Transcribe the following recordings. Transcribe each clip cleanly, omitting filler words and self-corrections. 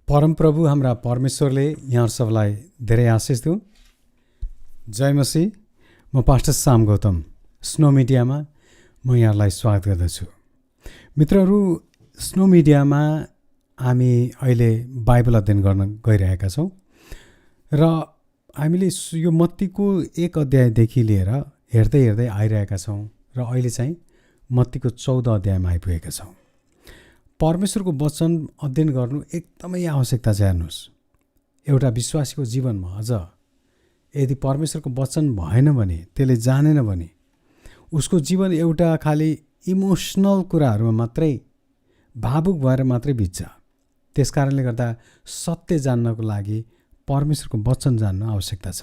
परमप्रभु हाम्रा परमेश्वरले यहाँहरू सबलाई धेरै आशिष दिउन्। जय मसीह। म पास्टर साम गौतम स्नो मिडियामा म यहाँहरूलाई स्वागत गर्दछु। मित्रहरू, स्नो मिडियामा हामी अहिले बाइबल अध्ययन गर्न गइरहेका छौँ र हामीले यो मत्तीको 1 अध्यायदेखि लिएर हेर्दै आइरहेका छौँ र अहिले चाहिँ मत्तीको 14 अध्यायमा आइपुगेका छौँ। परमेश्वरको वचन अध्ययन गर्नु एकदमै आवश्यकता छ। हेर्नुहोस्, एउटा विश्वासीको जीवनमा अझ यदि परमेश्वरको वचन भएन भने, त्यसले जानेन भने उसको जीवन एउटा खालि इमोसनल कुराहरूमा मात्रै भावुक भएर मात्रै बित्छ। त्यस कारणले गर्दा सत्य जान्नको लागि परमेश्वरको वचन जान्नु आवश्यकता छ।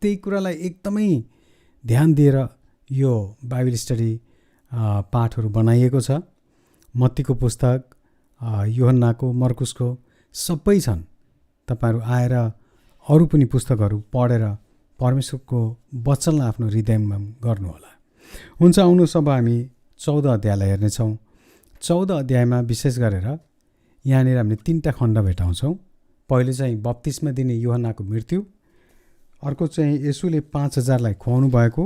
त्यही कुरालाई एकदमै ध्यान दिएर यो बाइबल स्टडी पाठहरू बनाइएको छ। मत्तीको पुस्तक, यूहन्नाको, मर्कुसको सबै छन्। तपाईँहरू आएर अरू पनि पुस्तकहरू पढेर परमेश्वरको वचनलाई आफ्नो हृदयमा गर्नुहोला। हुन्छ, आउनुहोस् अब हामी 14 अध्यायलाई हेर्नेछौँ। 14 अध्यायमा विशेष गरेर यहाँनिर हामीले 3टा खण्ड भेटाउँछौँ। पहिलो चाहिँ बप्तिस्मा दिने यूहन्नाको मृत्यु, अर्को चाहिँ येशूले 5000लाई खुवाउनु भएको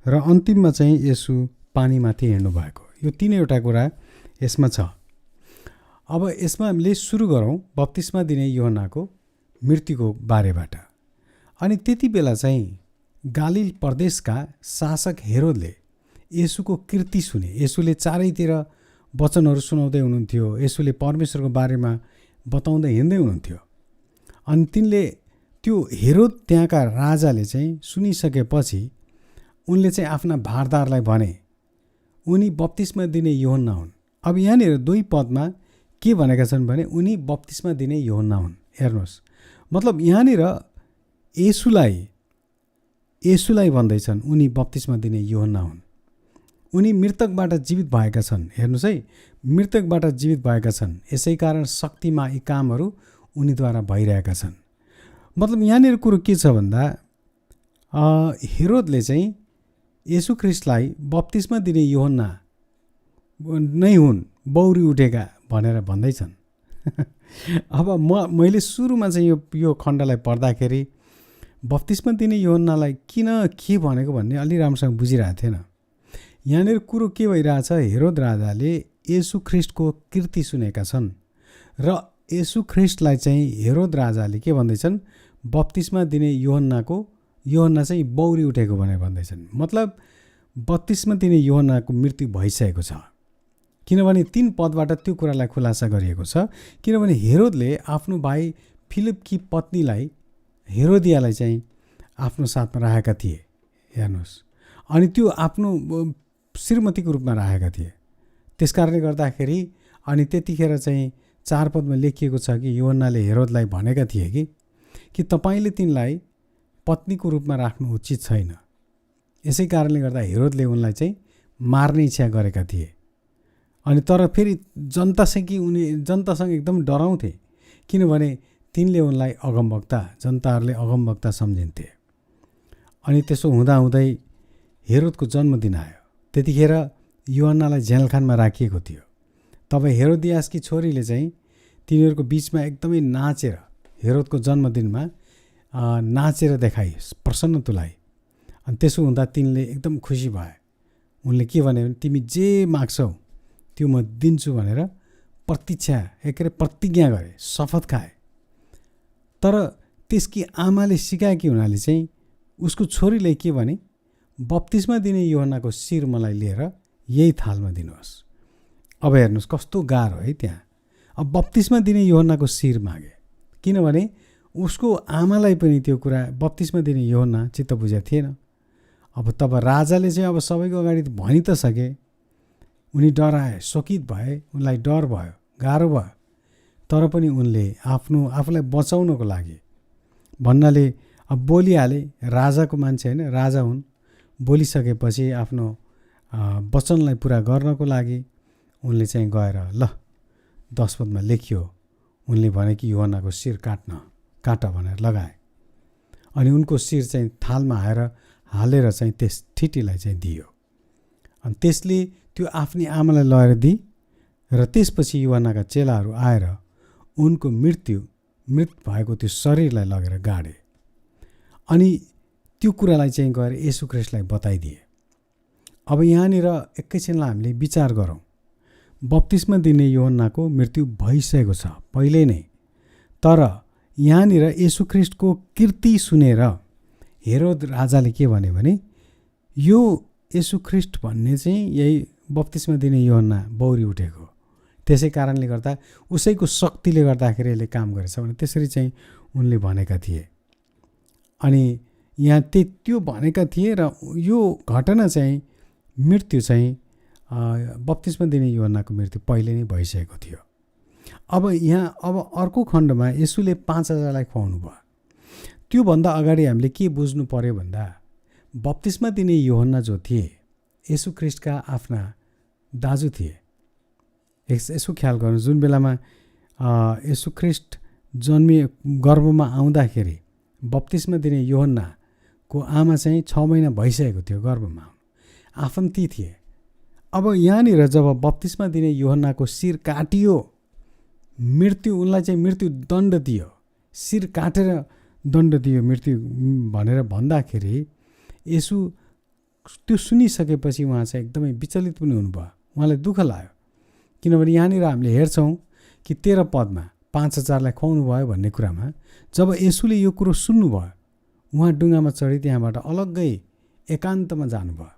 र अन्तिममा चाहिँ येशू पानीमाथि हिँड्नु भएको। यो तीनैवटा कुरा यसमा छ। अब यसमा हामीले सुरु गरौँ बप्तिस्मा दिने यूहन्नाको मृत्युको बारेबाट। अनि त्यति बेला चाहिँ गालिल प्रदेशका शासक हेरोदले येशूको कीर्ति सुने। येशूले चारैतिर वचनहरू सुनाउँदै हुनुहुन्थ्यो, येशूले परमेश्वरको बारेमा बताउँदै हिँड्दै हुनुहुन्थ्यो। अनि तिनले त्यो हेरोद त्यहाँका राजाले चाहिँ सुनिसकेपछि उनले चाहिँ आफ्ना भारदारलाई भने उनी बप्तिस्मा दिने यूहन्ना हुन्। अब यहाँनिर 2 पदमा के भनेका छन् भने उनी बप्तिस्मा दिने यूहन्ना हुन्। हेर्नुहोस्, मतलब यहाँनिर येशूलाई भन्दैछन् उनी बप्तिस्मा दिने यूहन्ना हुन्। उनी मृतकबाट जीवित भएका छन्। हेर्नुहोस् है, मृतकबाट जीवित भएका छन्। यसै कारण शक्तिमा यी कामहरू उनीद्वारा भइरहेका छन्। मतलब यहाँनिर कुरो के छ भन्दा हेरोदले चाहिँ येशू ख्रिस्टलाई बप्तिस्मा दिने यूहन्ना नै हुन्, बौरी उठेका भनेर भन्दैछन्। अब मैले सुरुमा चाहिँ यो खण्डलाई पढ्दाखेरि बप्तिस्मा दिने यूहन्नालाई किन के भनेको भन्ने अलि राम्रोसँग बुझिरहेको थिएन। यहाँनिर कुरो के भइरहेछ, हेरोद राजाले येशू ख्रिस्टको कीर्ति सुनेका छन् र येशू ख्रिस्टलाई चाहिँ हेरोद राजाले के भन्दैछन्, बप्तिस्मा दिने यूहन्ना चाहिँ बौरी उठेको भनेर भन्दैछन्। मतलब बप्तिस्मा दिने यूहन्नाको मृत्यु भइसकेको छ। किनभने 3 पदबाट त्यो कुरालाई खुलासा गरिएको छ। किनभने हेरोदले आफ्नो भाइ फिलिपकी पत्नीलाई हेरोदियालाई चाहिँ आफ्नो साथमा राखेका थिए। हेर्नुहोस्, अनि त्यो आफ्नो श्रीमतीको रूपमा राखेका थिए। त्यस कारणले गर्दाखेरि अनि त्यतिखेर चाहिँ 4 पदमा लेखिएको छ कि यूहन्नाले हेरोदलाई भनेका थिए कि तपाईँले तिनलाई पत्नीको रूपमा राख्नु उचित छैन। यसै कारणले गर्दा हेरोदले उनलाई चाहिँ मार्ने इच्छा गरेका थिए। अनि तर फेरि जनतासँग एकदम डराउँथे, किनभने तिनले उनलाई जनताहरूले अगमवक्ता सम्झिन्थे। अनि त्यसो हुँदाहुँदै हेरोदको जन्मदिन आयो। त्यतिखेर यूहन्नालाई जेलखानमा राखिएको थियो। तब हेरोदियासकी छोरीले चाहिँ तिनीहरूको बिचमा एकदमै नाचेर हेरोदको जन्मदिनमा नाचेर देखाइ, प्रसन्न तुलाइ। अनि त्यसो हुँदा तिनले एकदम खुसी भए। उनले के भने, तिमी जे माग्छौ त्यो म दिन्छु भनेर प्रतिज्ञा गरे, शपथ खाए। तर त्यसकी आमाले सिकाएकी हुनाले चाहिँ उसको छोरीले के भने, बप्तिस्मा दिने यूहन्नाको शिर मलाई लिएर यही थालमा दिनुहोस्। अब हेर्नुहोस् कस्तो गाह्रो है त्यहाँ। अब बप्तिस्मा दिने यूहन्नाको शिर मागे, किनभने उसको आमालाई पनि त्यो कुरा बप्तिस्मा दिने यूहन्ना चित्त बुझेको थिएन। अब तब राजाले चाहिँ अब सबैको अगाडि भनि त सके। उनी डराए, शोकित भए, उनलाई डर भयो, गाह्रो भयो। तर पनि उनले आफूलाई बचाउनको लागि भन्नाले अब बोलिहाले। राजाको मान्छे होइन, राजा हुन्। बोलिसकेपछि आफ्नो वचनलाई पुरा गर्नको लागि उनले चाहिँ गएर 10 पदमा लेखियो, उनले भने कि यूहन्नाको शिर काट भनेर लगाए। अनि उनको शिर चाहिँ थालमा हालेर चाहिँ त्यस ठिटीलाई चाहिँ दियो। अनि त्यसले त्यो आफ्नी आमालाई लगेर दिए र त्यसपछि यूहन्नाका चेलाहरू आएर उनको मृत भएको त्यो शरीरलाई लगेर गाडे अनि त्यो कुरालाई चाहिँ गएर येशू ख्रीष्टलाई बताइदिए। अब यहाँनिर एकैछिनलाई हामीले विचार गरौँ। बप्तिस्मा दिने यूहन्नाको मृत्यु भइसकेको छ पहिले नै, तर यहाँनिर येशू ख्रीष्टको कीर्ति सुनेर हेरोद राजाले के भन्यो भने यो येशू ख्रीष्ट भन्ने चाहिँ यही बप्तिस्मा दिने यूहन्ना बौरी उठेको, त्यसै कारणले गर्दा उसैको शक्तिले गर्दाखेरि यसले काम गरेछ भने त्यसरी चाहिँ उनले भनेका थिए। अनि यहाँ त्यो भनेका थिए र यो घटना चाहिँ मृत्यु चाहिँ बप्तिस्मा दिने यूहन्नाको मृत्यु पहिले नै भइसकेको थियो। अब अर्को खण्डमा येशूले 5000लाई खुवाउनु भयो। त्योभन्दा अगाडि हामीले के बुझ्नु पर्यो भन्दा बप्तिस्मा दिने यूहन्ना जो थिए येशू ख्रीष्टका आफ्ना दाजु थिए। यसो ख्याल गर्नु, जुन बेलामा येशू ख्रीष्ट गर्भमा आउँदाखेरि बप्तिस्मा दिने यूहन्नाको आमा चाहिँ 6 महिना भइसकेको थियो गर्भमा, आफन्ती थिए। अब यहाँनिर जब बप्तिस्मा दिने यूहन्नाको शिर काटियो, उनलाई चाहिँ मृत्यु दण्ड दियो, शिर काटेर दण्ड दियो मृत्यु भनेर भन्दाखेरि येशू त्यो सुनिसकेपछि उहाँ चाहिँ एकदमै विचलित पनि हुनुभयो। उहाँलाई दुःख लाग्यो, किनभने यहाँनिर हामीले हेर्छौँ कि 13 पदमा 5000लाई खुवाउनु भयो भन्ने कुरामा जब येशूले यो कुरो सुन्नुभयो उहाँ डुङ्गामा चढी त्यहाँबाट अलग्गै एकान्तमा जानुभयो।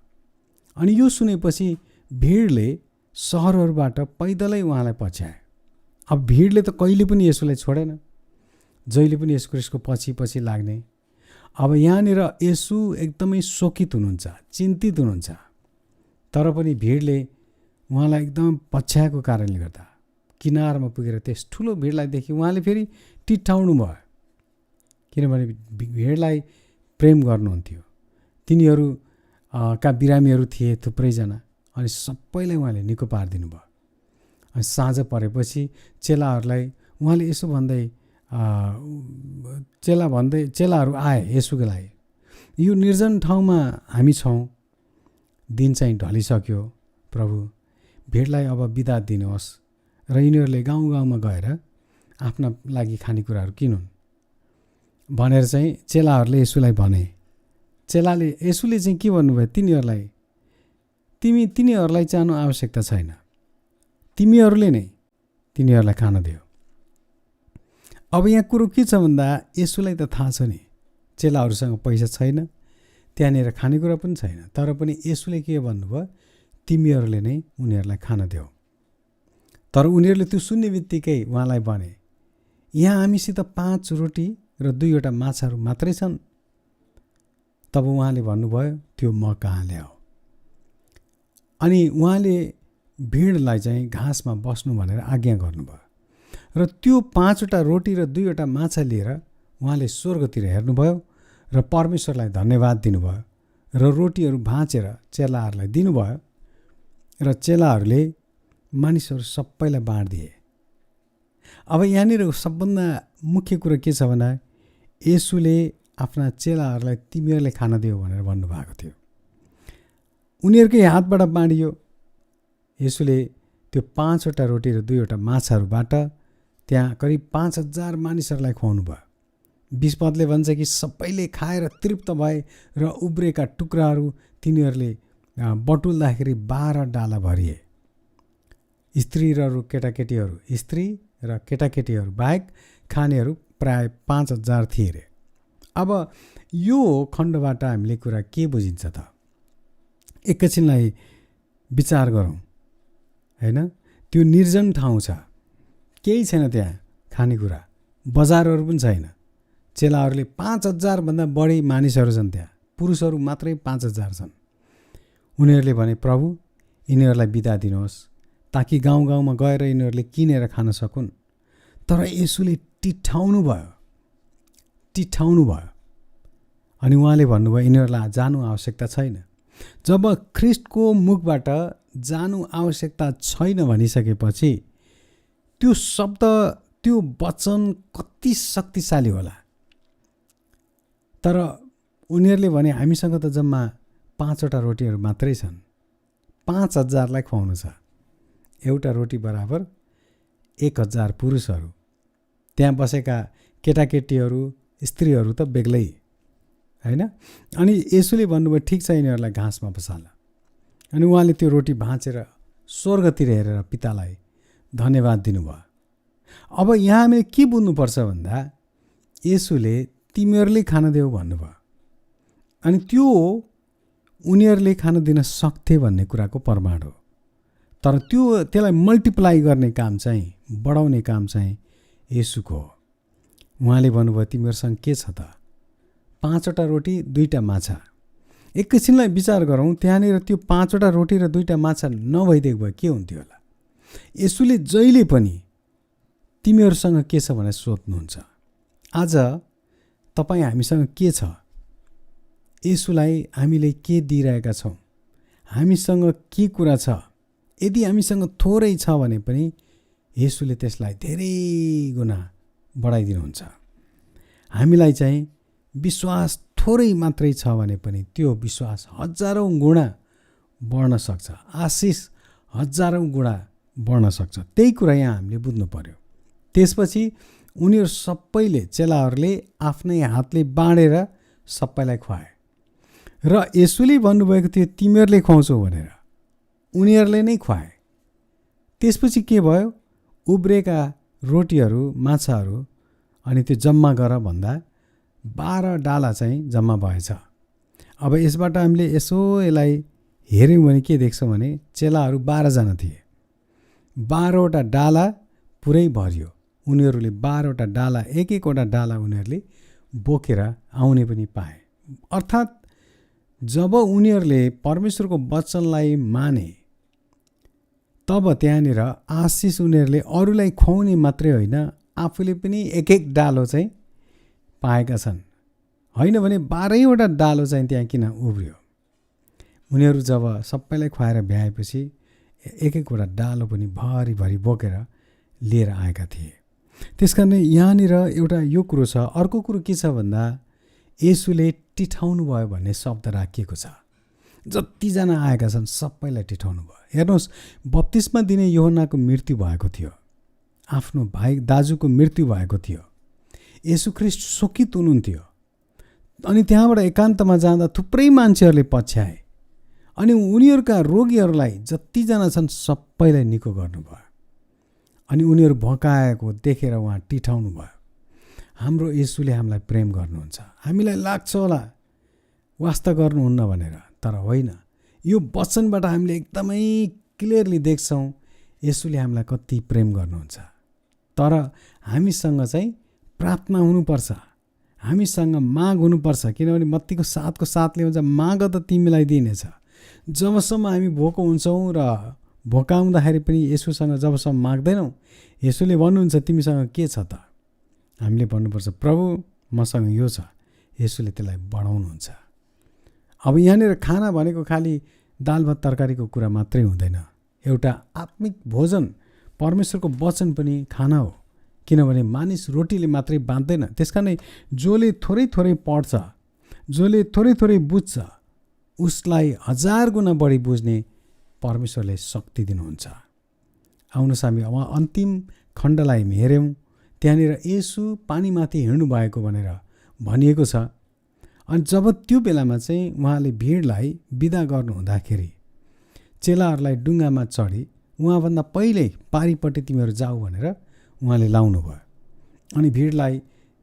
अनि यो सुनेपछि भिडले सहरहरूबाट पैदलै उहाँलाई पछ्याए। अब भिडले त कहिले पनि येशूलाई छोडेन, जहिले पनि येशू ख्रीष्टको पछि लाग्ने। अब यहाँनिर येशू एकदमै शोकित हुनुहुन्छ, चिन्तित हुनुहुन्छ, तर पनि भिडले उहाँलाई एकदम पछ्याएको कारणले गर्दा किनारमा पुगेर त्यस ठुलो भिडलाई देखि उहाँले फेरि टिट्ठाउनु भयो, किनभने भिडलाई प्रेम गर्नुहुन्थ्यो। तिनीहरू का बिरामीहरू थिए थुप्रैजना, अनि सबैलाई उहाँले निको पारिदिनु भयो। अनि साँझ परेपछि चेलाहरूलाई उहाँले यसो भन्दै चेलाहरू आए येशूको लागि, यो निर्जन ठाउँमा हामी छौँ, दिन चाहिँ ढलिसक्यो, प्रभु भिडलाई अब बिदा दिनुहोस् र यिनीहरूले गाउँ गाउँमा गएर आफ्ना लागि खानेकुराहरू किनुन् भनेर चाहिँ चेलाहरूले येशूलाई भने। येशूले चाहिँ के भन्नुभयो तिनीहरूलाई, तिनीहरूलाई चाहनु आवश्यकता छैन, तिमीहरूले नै तिनीहरूलाई खान दियो। अब यहाँ कुरो के छ भन्दा येशूलाई त थाहा छ नि चेलाहरूसँग पैसा छैन, त्यहाँनिर खानेकुरा पनि छैन, तर पनि येशूले के भन्नुभयो, तिमीहरूले नै उनीहरूलाई खान देऊ। तर उनीहरूले त्यो सुन्ने बित्तिकै उहाँलाई भने, यहाँ हामीसित 5 रोटी र 2वटा माछाहरू मात्रै छन्। तब उहाँले भन्नुभयो, त्यो म कहाँ ल्याऊ। अनि उहाँले भिडलाई चाहिँ घाँसमा बस्नु भनेर आज्ञा गर्नुभयो र त्यो 5वटा रोटी र 2वटा माछा लिएर उहाँले स्वर्गतिर हेर्नुभयो र परमेश्वरलाई धन्यवाद दिनुभयो र रोटीहरू भाँचेर चेलाहरूलाई दिनुभयो र चेलाहरूले मानिसहरू सबैलाई बाँडिदिए। अब यहाँनिर सबभन्दा मुख्य कुरो के छ भन्दा येशूले आफ्ना चेलाहरूलाई तिमीहरूले खान दियो भनेर भन्नुभएको थियो। उनीहरूकै हातबाट बाँडियो। येशूले त्यो 5वटा रोटी र 2वटा माछाहरूबाट त्यहाँ करिब 5000 मानिसहरूलाई खुवाउनु भयो। 20 पदले भन्छ कि सबैले खाएर तृप्त भए र उब्रेका टुक्राहरू तिनीहरूले बटुल्दाखेरि 12 डाला भरिए। स्त्री र केटाकेटीहरू बाहेक खानेहरू प्राय 5000 थिए रे। अब यो खण्डबाट हामीले कुरा के बुझिन्छ त, एकैछिनलाई विचार गरौँ हैन। त्यो निर्जन ठाउँ छ, केही छैन त्यहाँ खानेकुरा, बजारहरू पनि छैन। चेलाहरूले 5000 भन्दा बढी मानिसहरू छन् त्यहाँ, पुरुषहरू मात्रै 5000 छन्। उनीहरूले भने, प्रभु यिनीहरूलाई बिदा दिनुहोस् ताकि गाउँ गाउँमा गएर यिनीहरूले किनेर खान सकुन्। तर येशूले टिट्ठाउनु भयो अनि उहाँले भन्नुभयो, यिनीहरूलाई जानु आवश्यकता छैन। जब ख्रीष्टको मुखबाट जानु आवश्यकता छैन भनिसकेपछि त्यो शब्द, त्यो वचन कति शक्तिशाली होला। तर उनीहरूले भने, हामीसँग त जम्मा 5वटा रोटीहरू मात्रै छन्, 5000लाई खुवाउनु छ। एउटा रोटी बराबर 1000 पुरुषहरू त्यहाँ बसेका केटाकेटीहरू स्त्रीहरू त बेग्लै होइन। अनि येशूले भन्नुभयो ठिक छ यिनीहरूलाई घाँसमा बसाल। अनि उहाँले त्यो रोटी भाँचेर स्वर्गतिर हेरेर पितालाई धन्यवाद दिनुभयो। अब यहाँ हामीले के बुझ्नुपर्छ भन्दा येशूले तिमीहरूले खान देऊ भन्नुभयो। अनि त्यो उनीहरूले खान दिन सक्थे भन्ने कुराको प्रमाण हो। तर त्यसलाई मल्टिप्लाई गर्ने काम चाहिँ, बढाउने काम चाहिँ येशूको हो। उहाँले भन्नुभयो तिमीहरूसँग के छ त? 5वटा रोटी 2टा माछा। एकैछिनलाई विचार गरौँ, त्यहाँनिर त्यो 5वटा रोटी र 2टा माछा नभइदिएको भए के हुन्थ्यो होला? येशूले जहिले पनि तिमीहरूसँग के छ भनेर सोध्नुहुन्छ। आज तपाईँ हामीसँग के छ? येशूलाई हामीले के दिइरहेका छौँ? हामीसँग के कुरा छ? यदि हामीसँग थोरै छ भने पनि येशूले त्यसलाई धेरै गुणा बढाइदिनुहुन्छ। हामीलाई चाहिँ विश्वास थोरै मात्रै छ भने पनि त्यो विश्वास हजारौँ गुणा बढ्न सक्छ। आशिष हजारौँ गुणा बढ्न सक्छ। त्यही कुरा यहाँ हामीले बुझ्नु पर्यो। त्यसपछि उनीहरू सबैले, चेलाहरूले आफ्नै हातले बाँडेर सबैलाई खुवाए। र येशूले भन्नुभएको थियो तिमीहरूले खुवाउँछौ भनेर, उनीहरूले नै खुवाए। त्यसपछि के भयो? उब्रेका रोटीहरू, माछाहरू अनि त्यो जम्मा गर भन्दा 12 डाला चाहिँ जम्मा भएछ। अब यसबाट हामीले यसो यसलाई हेऱ्यौँ भने के देख्छौँ भने चेलाहरू 12 जना थिए। 12वटा डाला पुरै भरियो। उनीहरूले 12वटा डाला, एक एकवटा डाला उनीहरूले बोकेर आउने पनि पाए। अर्थात् जब उनीहरूले परमेश्वरको वचनलाई माने तब त्यहाँनिर आशिष उनीहरूले अरूलाई खुवाउने मात्रै होइन, आफूले पनि एक एक डालो चाहिँ पाएका छन्। होइन भने 12वटा डालो चाहिँ त्यहाँ किन उब्रियो? उनीहरू जब सबैलाई खुवाएर भ्याएपछि एक एकवटा डालो पनि भरिभरि बोकेर लिएर आएका थिए। त्यसकारण यहाँनिर एउटा यो कुरो छ। अर्को कुरो के छ भन्दा येशूले टिठाउनु भयो भन्ने शब्द राखिएको छ। जतिजना आएका छन् सबैलाई टिठाउनु भयो। हेर्नुहोस्, बप्तिस्मा दिने यूहन्नाको मृत्यु भएको थियो, आफ्नो भाइ दाजुको मृत्यु भएको थियो। येशू ख्रीष्ट शोकित हुनुहुन्थ्यो। अनि त्यहाँबाट एकान्तमा जाँदा थुप्रै मान्छेहरूले पछ्याए। अनि उनीहरूका रोगीहरूलाई जतिजना छन् सबैलाई निको गर्नुभयो। अनि उनीहरू भकाएको देखेर उहाँ टिठाउनु भयो। हाम्रो येशूले हामीलाई प्रेम गर्नुहुन्छ। हामीलाई लाग्छ होला वास्ता गर्नुहुन्न भनेर, तर होइन। यो वचनबाट हामीले एकदमै क्लियरली देख्छौँ येशूले हामीलाई कति प्रेम गर्नुहुन्छ। तर हामीसँग चाहिँ प्रार्थना हुनुपर्छ, हामीसँग माग हुनुपर्छ। किनभने मत्तीको 7:7ले हुन्छ माग त तिमीलाई दिनेछ। जबसम्म हामी भोको हुन्छौँ र भोकाउँदाखेरि पनि येशूसँग जबसम्म माग्दैनौँ, येशूले भन्नुहुन्छ तिमीसँग के छ त? हामीले भन्नुपर्छ प्रभु मसँग यो छ। येशूले त्यसलाई बढाउनुहुन्छ। अब यहाँनिर खाना भनेको खालि दाल भात तरकारीको कुरा मात्रै हुँदैन। एउटा आत्मिक भोजन, परमेश्वरको वचन पनि खाना हो। किनभने मानिस रोटीले मात्रै बाँच्दैन। त्यसकारण जसले थोरै थोरै पढ्छ, जसले थोरै थोरै बुझ्छ, उसलाई 1000 गुणा बढी बुझ्ने परमेश्वरले शक्ति दिनुहुन्छ। आउनुहोस् हामी अन्तिम खण्डलाई हेऱ्यौँ। त्यहाँनिर येशू पानीमाथि हिँड्नु भएको भनेर भनिएको छ। अनि जब त्यो बेलामा चाहिँ उहाँले भिडलाई बिदा गर्नु हुँदाखेरि चेलाहरूलाई डुङ्गामा चढी उहाँभन्दा पहिल्यै पारिपट्टि तिमीहरू जाऊ भनेर उहाँले लाउनु भयो। अनि भिडलाई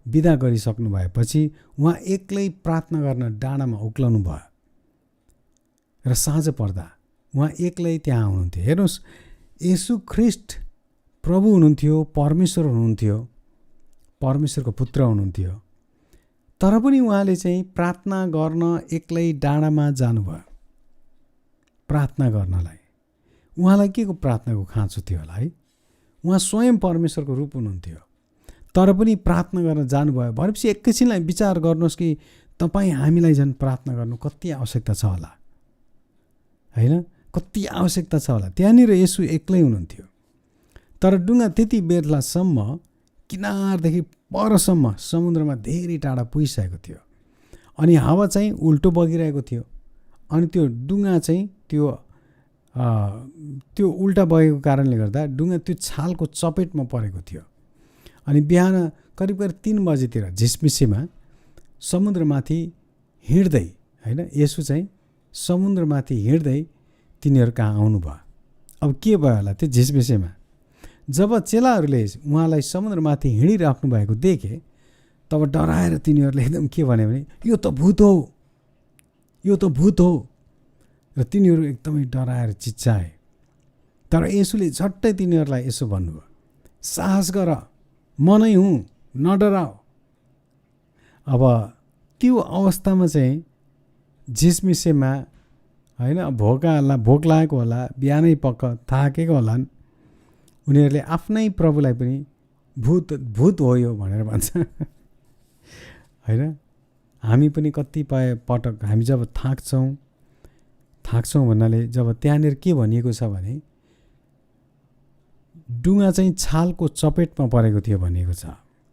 बिदा गरिसक्नु भएपछि उहाँ एक्लै प्रार्थना गर्न डाँडामा उक्लाउनु भयो। र साँझ पर्दा उहाँ एक्लै त्यहाँ हुनुहुन्थ्यो। हेर्नुहोस्, येशू ख्रीष्ट प्रभु हुनुहुन्थ्यो, परमेश्वर हुनुहुन्थ्यो, परमेश्वरको पुत्र हुनुहुन्थ्यो। तर पनि उहाँले चाहिँ प्रार्थना गर्न एक्लै डाँडामा जानुभयो प्रार्थना गर्नलाई। उहाँलाई के को प्रार्थनाको खाँचो थियो होला है? उहाँ स्वयं परमेश्वरको रूप हुनुहुन्थ्यो, तर पनि प्रार्थना गर्न जानुभयो। भनेपछि एकैछिनलाई विचार गर्नुहोस् कि तपाईँ हामीलाई झन् प्रार्थना गर्नु कति आवश्यकता छ होला, होइन? कति आवश्यकता छ होला। त्यहाँनिर येशू एक्लै हुनुहुन्थ्यो। तर डुङ्गा त्यति बेलासम्म किनारदेखि परसम्म समुद्रमा धेरै टाढा पुगिसकेको थियो। अनि हावा चाहिँ उल्टो बगिरहेको थियो। अनि त्यो डुङ्गा चाहिँ त्यो उल्टा बगेको कारणले गर्दा डुङ्गा त्यो छालको चपेटमा परेको थियो। अनि बिहान करिब 3 बजेतिर झिसमिसेमा समुद्रमाथि हिँड्दै होइन, येशू चाहिँ समुद्रमाथि हिँड्दै तिनीहरू कहाँ आउनुभयो। अब के भयो होला त्यो झिसमिसेमा? जब चेलाहरूले उहाँलाई समुद्रमाथि हिँडिराख्नु भएको देखे तब डराएर तिनीहरूले एकदम के भन्यो भने यो त भूत हो, यो त भूत हो, र तिनीहरू एकदमै डराएर चिच्चाए। तर येशूले झट्टै तिनीहरूलाई यसो भन्नुभयो, साहस गर, म नै हुँ, नडराऊ। अब त्यो अवस्थामा चाहिँ झिसमिसेमा होइन, भोक लागेको होला, बिहानै पक्क थाकेको होलान्, उनीहरूले आफ्नै प्रभुलाई पनि भूत हो यो भनेर भन्छ होइन। हामी पनि कतिपय पटक हामी जब थाक्छौँ भन्नाले जब त्यहाँनिर के भनिएको छ भने डुङ्गा चाहिँ छालको चपेटमा परेको थियो भनिएको छ।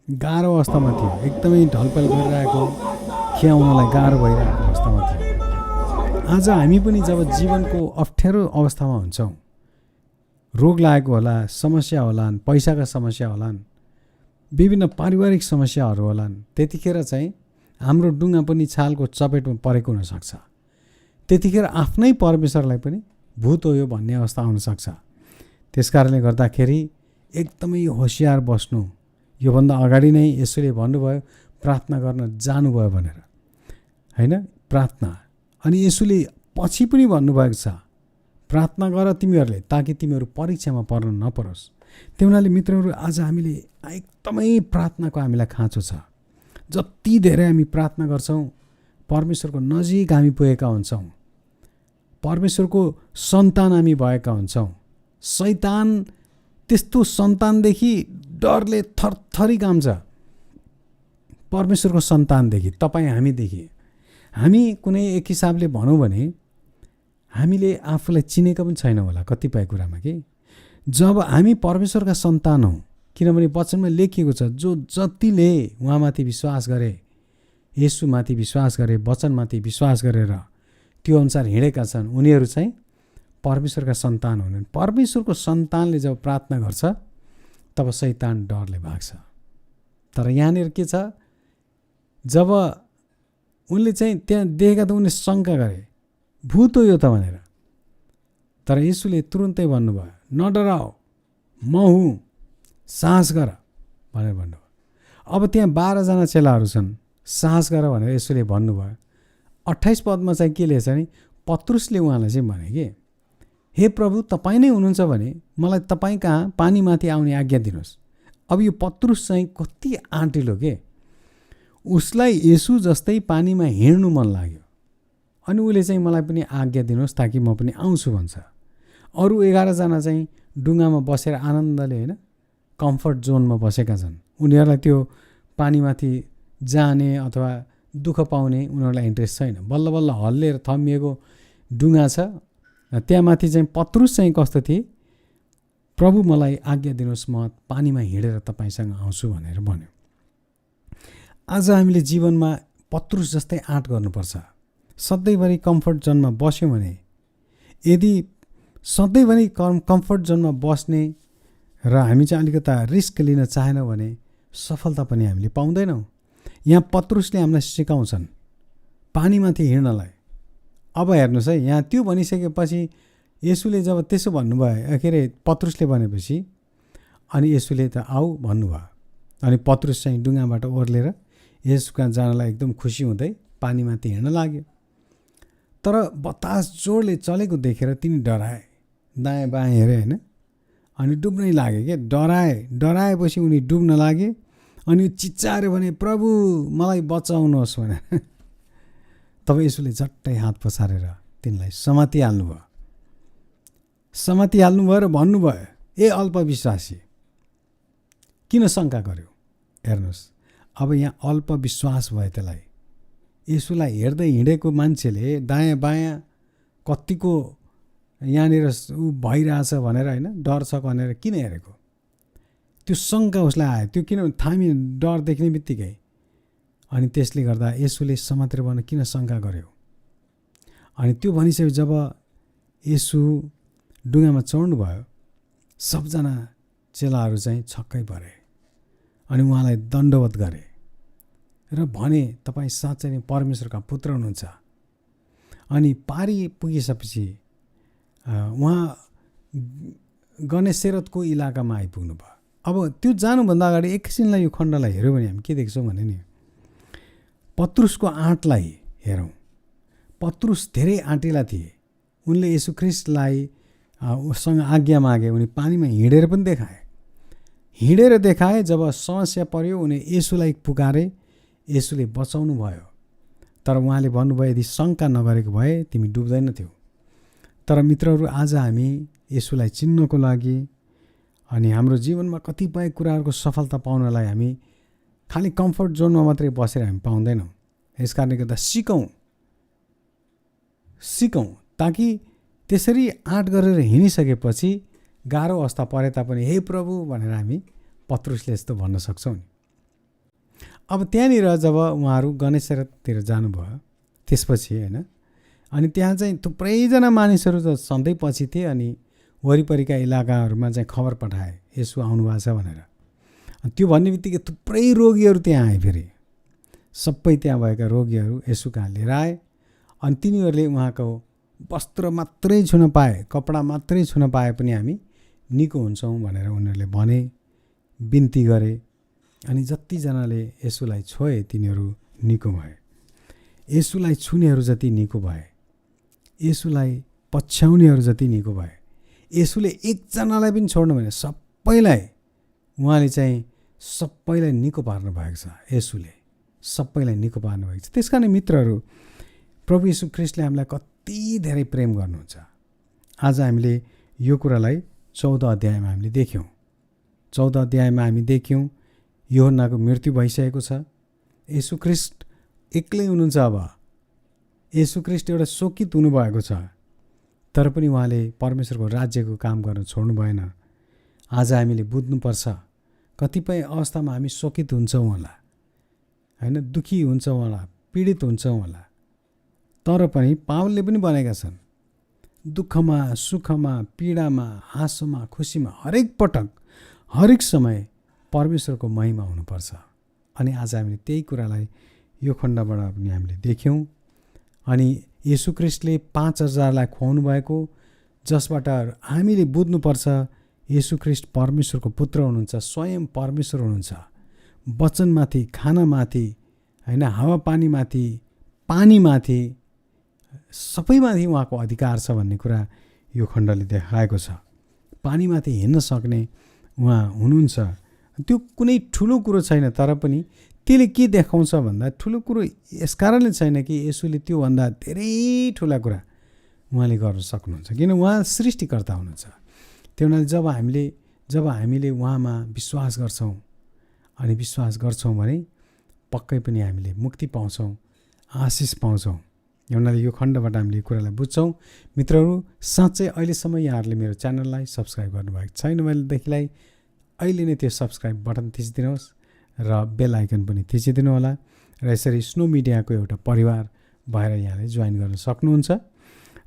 गाह्रो अवस्थामा थियो, एकदमै ढलपल गरिरहेको, खियाउनलाई गाह्रो भइरहेको अवस्थामा थियो। आज हामी पनि जब जीवनको अप्ठ्यारो अवस्थामा हुन्छौँ, रोग लागेको होला, समस्या होलान्, पैसाका समस्या होलान्, विभिन्न पारिवारिक समस्याहरू होलान्, त्यतिखेर चाहिँ हाम्रो डुङ्गा पनि छालको चपेटमा परेको हुनसक्छ। त्यतिखेर आफ्नै परमेश्वरलाई पनि भूत हो यो भन्ने अवस्था आउनसक्छ। त्यस कारणले गर्दाखेरि एकदमै होसियार बस्नु। योभन्दा अगाडि नै यसोले भन्नुभयो प्रार्थना गर्न जानुभयो भनेर होइन, प्रार्थना। अनि यसोले पछि पनि भन्नुभएको छ प्रार्थना गर तिमीहरूले, ताकि तिमीहरू परीक्षामा पर्न नपरोस्। त्यो हुनाले मित्रहरू, आज हामीले एकदमै प्रार्थनाको हामीलाई खाँचो छ। जति धेरै हामी प्रार्थना गर्छौँ, परमेश्वरको नजिक हामी पुगेका हुन्छौँ, परमेश्वरको सन्तान हामी भएका हुन्छौँ। शैतान त्यस्तो सन्तानदेखि डरले थरथरी काम्छ, परमेश्वरको सन्तानदेखि, तपाईँ हामीदेखि। हामी कुनै एक हिसाबले भनौँ भने हामीले आफूलाई चिनेको पनि छैनौँ होला कतिपय कुरामा कि जब हामी परमेश्वरका सन्तान हौँ। किनभने वचनमा लेखिएको छ जो जतिले उहाँमाथि विश्वास गरे, येशूमाथि विश्वास गरे, वचनमाथि विश्वास गरेर त्यो अनुसार हिँडेका छन्, उनीहरू चाहिँ परमेश्वरका सन्तान हुन्। परमेश्वरको सन्तानले जब प्रार्थना गर्छ तब शैतान डरले भाग्छ। तर यहाँनिर के छ, जब उनले चाहिँ त्यहाँ देखेका त उनले शङ्का गरे भूत हो यो त भनेर, तर येशूले तुरुन्तै भन्नुभयो नडराऊ, म हुँ, साहस गर भनेर भन्नुभयो। अब त्यहाँ 12 जना चेलाहरू छन्, साहस गर भनेर येशूले भन्नुभयो। 28 पदमा चाहिँ के लेख्छ भने पत्रुसले उहाँलाई चाहिँ भने कि हे प्रभु, तपाईँ नै हुनुहुन्छ भने मलाई तपाईँ कहाँ पानीमाथि आउने आज्ञा दिनुहोस्। अब यो पत्रुस चाहिँ कति आँटिलो के, उसलाई येशू जस्तै पानीमा हिँड्नु मन लाग्यो। अनि उसले चाहिँ मलाई पनि आज्ञा दिनुहोस् ताकि म पनि आउँछु भन्छ। अरू 11 जना चाहिँ डुङ्गामा बसेर आनन्दले होइन कम्फर्ट जोनमा बसेका छन्। उनीहरूलाई त्यो पानीमाथि जाने अथवा दुःख पाउने उनीहरूलाई इन्ट्रेस्ट छैन। बल्ल बल्ल हल्लिएर थम्मिएको डुङ्गा छ, त्यहाँ माथि चाहिँ पत्रुस चाहिँ कस्तो थिए, प्रभु मलाई आज्ञा दिनुहोस्, म पानीमा हिँडेर तपाईँसँग आउँछु भनेर भन्यो। आज हामीले जीवनमा पत्रुस जस्तै आँट गर्नुपर्छ। सधैँभरि कम्फर्ट जोनमा बस्यौँ भने, यदि सधैँभरि कम्फर्ट जोनमा बस्ने र हामी चाहिँ अलिकता रिस्क लिन चाहेनौँ भने सफलता पनि हामीले पाउँदैनौँ। यहाँ पत्रुसले हामीलाई सिकाउँछन् पानीमाथि हिँड्नलाई। अब हेर्नुहोस् है, यहाँ त्यो भनिसकेपछि येशूले जब त्यसो भन्नुभयो, के अरे पत्रुसले भनेपछि अनि येशूले त आऊ भन्नुभयो। अनि पत्रुस चाहिँ डुङ्गाबाट ओर्लेर येशूका जानलाई एकदम खुसी हुँदै पानीमाथि हिँड्न लाग्यो। तर बतास जोडले चलेको देखेर तिनी डराए, दायाँ बायाँ हेरे होइन, अनि डुब्नै लागे के। डराएपछि उनी डुब्न लागे। अनि चिच्चाएर भने प्रभु मलाई बचाउनुहोस् भने। तब येशूले झट्टै हात पसारेर तिनलाई समातिहाल्नुभयो र भन्नुभयो, ए अल्पविश्वासी, किन शङ्का गर्यो। हेर्नुहोस्, अब यहाँ अल्पविश्वास भयो त्यसलाई। येशूलाई हेर्दै हिँडेको मान्छेले दायाँ बायाँ कतिको यहाँनिर ऊ भइरहेछ भनेर होइन, डर छ भनेर किन हेरेको, त्यो शङ्का उसलाई आयो। त्यो किनभने थामी डर देख्ने बित्तिकै। अनि त्यसले गर्दा येशूले समातेर भन्न किन शङ्का गर्यो। अनि त्यो भनिसकेपछि जब येशू डुङ्गामा चढ्नु भयो, सबजना चेलाहरू चाहिँ छक्कै परे। अनि उहाँलाई दण्डवत गरे र भने तपाईँ साँच्चै नै परमेश्वरका पुत्र हुनुहुन्छ। अनि पारी पुगिसकेपछि उहाँ गनेसेरतको इलाकामा आइपुग्नु भयो। अब त्यो जानुभन्दा अगाडि एकछिनलाई यो खण्डलाई हेऱ्यौँ भने हामी के देख्छौँ भने नि पत्रुसको आँटलाई हेरौँ। पत्रुस धेरै आँटिला थिए। उनले येशू ख्रिस्टलाई उसँग आज्ञा मागे, उनी पानीमा हिँडेर पनि देखाए। जब समस्या पर्यो उनी येशूलाई पुकारे, येशूले बचाउनु भयो। तर उहाँले भन्नुभयो यदि शङ्का नगरेको भए तिमी डुब्दैनथ्यौ। तर मित्रहरू, आज हामी येशूलाई चिन्नको लागि अनि हाम्रो जीवनमा कतिपय कुराहरूको सफलता पाउनलाई हामी खालि कम्फर्ट जोनमा मात्रै बसेर हामी पाउँदैनौँ। यस कारणले गर्दा सिकौँ ताकि त्यसरी आँट गरेर हिँडिसकेपछि गाह्रो अवस्था परे तापनि हे प्रभु भनेर हामी पत्रुसले यस्तो भन्न सक्छौँ नि। अब त्यहाँनिर जब उहाँहरू गनेसेरततिर जानुभयो त्यसपछि होइन, अनि त्यहाँ चाहिँ थुप्रैजना मानिसहरू त सधैँ पछि थिए। अनि वरिपरिका इलाकाहरूमा चाहिँ खबर पठाए येशू आउनुभएको छ भनेर। त्यो भन्ने बित्तिकै थुप्रै रोगीहरू त्यहाँ आए। फेरि सबै त्यहाँ भएका रोगीहरू येशू कहाँ लिएर आए। अनि तिनीहरूले उहाँको वस्त्र मात्रै छुन पाए, कपडा मात्रै छुन पाए पनि हामी निको हुन्छौँ भनेर उनीहरूले भने, बिन्ती गरे। अनि जतिजनाले येशूलाई छोए तिनीहरू निको भए। येशूलाई छुनेहरू जति निको भए, येशूलाई पछ्याउनेहरू जति निको भए। येशूले एकजनालाई पनि छोड्नु भने सबैलाई उहाँले चाहिँ सबैलाई निको पार्नु भएको छ। येशूले सबैलाई निको पार्नु भएको छ। त्यस कारण मित्रहरू, प्रभु येशू ख्रिस्टले हामीलाई कति धेरै प्रेम गर्नुहुन्छ। आज हामीले यो कुरालाई 14 अध्यायमा हामीले देख्यौँ। 14 अध्यायमा हामी देख्यौँ यूहन्नाको मृत्यु भइसकेको छ। येशू ख्रिस्ट एक्लै हुनुहुन्छ। अब येशू ख्रिस्ट एउटा शोकित हुनुभएको छ, तर पनि उहाँले परमेश्वरको राज्यको काम गर्न छोड्नु भएन। आज हामीले बुझ्नुपर्छ, कतिपय अवस्थामा हामी शोकित हुन्छौँ होला, होइन, दुखी हुन्छौँ होला, पीडित हुन्छौँ होला, तर पनि पावलले पनि भनेका छन् दुःखमा, सुखमा, पीडामा, हाँसोमा, खुसीमा हरेक पटक, हरेक समय परमेश्वरको महिमा हुनुपर्छ। अनि आज हामीले त्यही कुरालाई यो खण्डबाट पनि हामीले देख्यौँ। अनि येशू ख्रिस्टले 5000लाई खुवाउनु भएको, जसबाट हामीले बुझ्नुपर्छ येशू ख्रिस्ट परमेश्वरको पुत्र हुनुहुन्छ, स्वयं परमेश्वर हुनुहुन्छ। वचनमाथि, खानामाथि, होइन, हावापानीमाथि, पानीमाथि, सबैमाथि उहाँको अधिकार छ भन्ने कुरा यो खण्डले देखाएको छ। पानीमाथि हिँड्न सक्ने उहाँ हुनुहुन्छ। त्यो कुनै ठुलो कुरो छैन, तर पनि त्यसले के देखाउँछ भन्दा ठुलो कुरो यस कारणले छैन कि येशूले त्योभन्दा धेरै ठुला कुरा उहाँले गर्न सक्नुहुन्छ, किन उहाँ सृष्टिकर्ता हुनुहुन्छ। त्यो हुनाले जब हामीले उहाँमा विश्वास गर्छौँ अनि विश्वास गर्छौँ भने पक्कै पनि हामीले मुक्ति पाउँछौँ, आशिष पाउँछौँ। हुनाले यो खण्डबाट हामीले यो कुरालाई बुझ्छौँ। मित्रहरू, साँच्चै अहिलेसम्म यहाँहरूले मेरो च्यानललाई सब्सक्राइब गर्नुभएको छैन भनेदेखिलाई अहिले नै त्यो सब्सक्राइब बटन थिचिदिनुहोस् र बेल आइकन पनि थिचिदिनु होला। र यसरी स्नो मिडियाको एउटा परिवार भएर यहाँले जोइन गर्न सक्नुहुन्छ।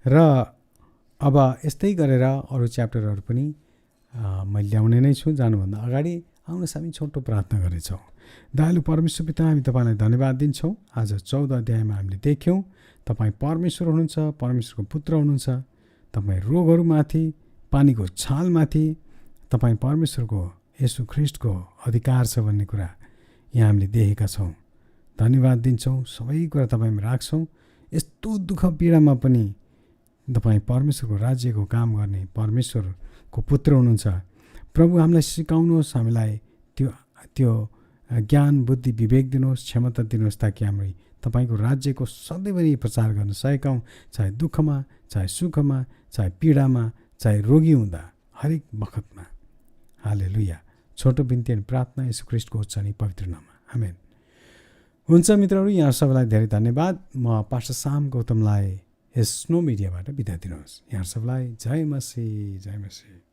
र अब यस्तै गरेर अरू च्याप्टरहरू पनि मैले ल्याउने नै छु। जानुभन्दा अगाडि आउनुहोस् हामी छोटो प्रार्थना गर्नेछौँ। दयालु परमेश्वर पिता, हामी तपाईँलाई धन्यवाद दिन्छौँ। आज 14 अध्यायमा हामीले देख्यौँ तपाईँ परमेश्वर हुनुहुन्छ, परमेश्वरको पुत्र हुनुहुन्छ। तपाईँ रोगहरूमाथि, पानीको छालमाथि तपाईँ परमेश्वरको येशू ख्रिस्टको अधिकार छ भन्ने कुरा यहाँ हामीले देखेका छौँ। धन्यवाद दिन्छौँ। सबै कुरा तपाईँमा राख्छौँ। यस्तो दुःख पीडामा पनि तपाईँ परमेश्वरको राज्यको काम गर्ने परमेश्वरको पुत्र हुनुहुन्छ। प्रभु, हामीलाई सिकाउनुहोस्, हामीलाई त्यो ज्ञान, बुद्धि, विवेक दिनुहोस्, क्षमता दिनुहोस्, ताकि हामी तपाईँको राज्यको सधैँभरि प्रचार गर्न सकेकौँ। चाहे दुःखमा, चाहे सुखमा, चाहे पीडामा, चाहे रोगी हुँदा, हरेक बखतमा। हालेलुया। छोटो बिन्ती अनि प्रार्थना येशू ख्रिस्टको उच्च अनि पवित्र नाममा, आमेन। हुन्छ मित्रहरू, यहाँ सबैलाई धेरै धन्यवाद। म पास्टर साम गौतमलाई यस स्नो मिडियाबाट बिदा दिनुहोस्। यहाँ सबैलाई जय मसीह, जय मसीह।